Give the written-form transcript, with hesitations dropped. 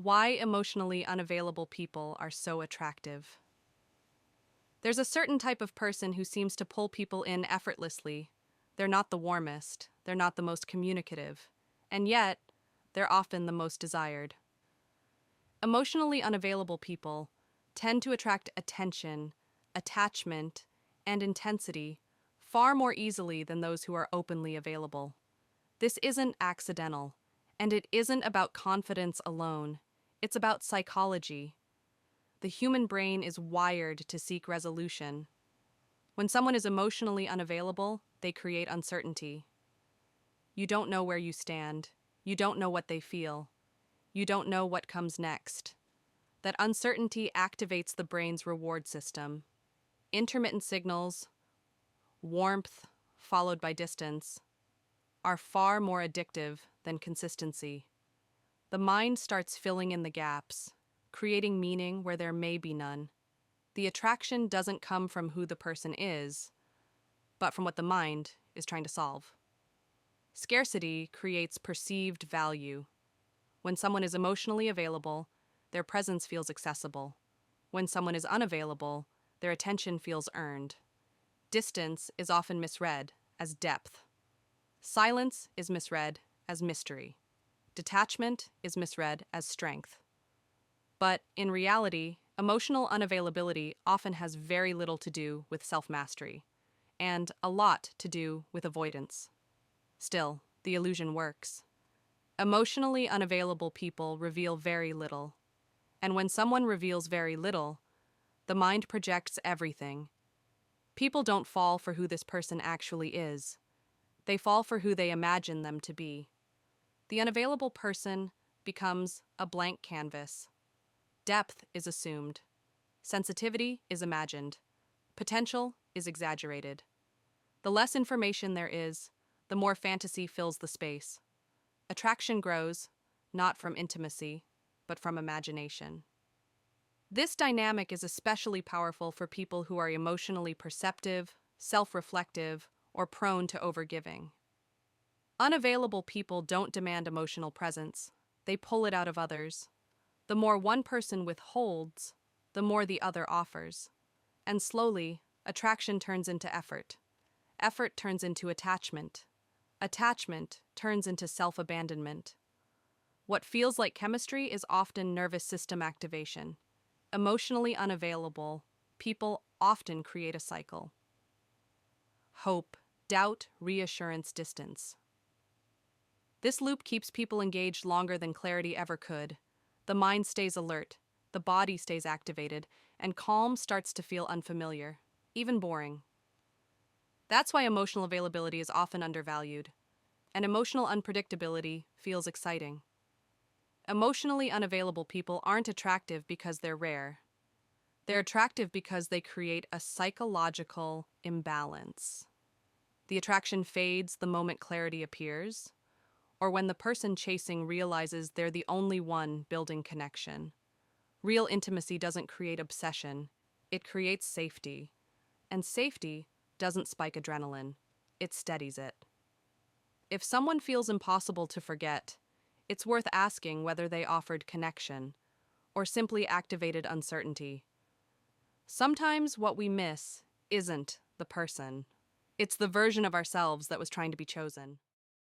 Why emotionally unavailable people are so attractive. There's a certain type of person who seems to pull people in effortlessly. They're not the warmest, they're not the most communicative, and yet, they're often the most desired. Emotionally unavailable people tend to attract attention, attachment, and intensity far more easily than those who are openly available. This isn't accidental, and it isn't about confidence alone. It's about psychology. The human brain is wired to seek resolution. When someone is emotionally unavailable, they create uncertainty. You don't know where you stand. You don't know what they feel. You don't know what comes next. That uncertainty activates the brain's reward system. Intermittent signals, warmth followed by distance, are far more addictive than consistency. The mind starts filling in the gaps, creating meaning where there may be none. The attraction doesn't come from who the person is, but from what the mind is trying to solve. Scarcity creates perceived value. When someone is emotionally available, their presence feels accessible. When someone is unavailable, their attention feels earned. Distance is often misread as depth. Silence is misread as mystery. Detachment is misread as strength. But in reality, emotional unavailability often has very little to do with self-mastery, and a lot to do with avoidance. Still, the illusion works. Emotionally unavailable people reveal very little. And when someone reveals very little, the mind projects everything. People don't fall for who this person actually is. They fall for who they imagine them to be. The unavailable person becomes a blank canvas. Depth is assumed. Sensitivity is imagined. Potential is exaggerated. The less information there is, the more fantasy fills the space. Attraction grows, not from intimacy, but from imagination. This dynamic is especially powerful for people who are emotionally perceptive, self-reflective, or prone to overgiving. Unavailable people don't demand emotional presence. They pull it out of others. The more one person withholds, the more the other offers. And slowly, attraction turns into effort. Effort turns into attachment. Attachment turns into self-abandonment. What feels like chemistry is often nervous system activation. Emotionally unavailable, people often create a cycle. Hope, doubt, reassurance, distance. This loop keeps people engaged longer than clarity ever could. The mind stays alert, the body stays activated, and calm starts to feel unfamiliar, even boring. That's why emotional availability is often undervalued, and emotional unpredictability feels exciting. Emotionally unavailable people aren't attractive because they're rare. They're attractive because they create a psychological imbalance. The attraction fades the moment clarity appears, or when the person chasing realizes they're the only one building connection. Real intimacy doesn't create obsession, it creates safety. And safety doesn't spike adrenaline, it steadies it. If someone feels impossible to forget, it's worth asking whether they offered connection or simply activated uncertainty. Sometimes what we miss isn't the person. It's the version of ourselves that was trying to be chosen.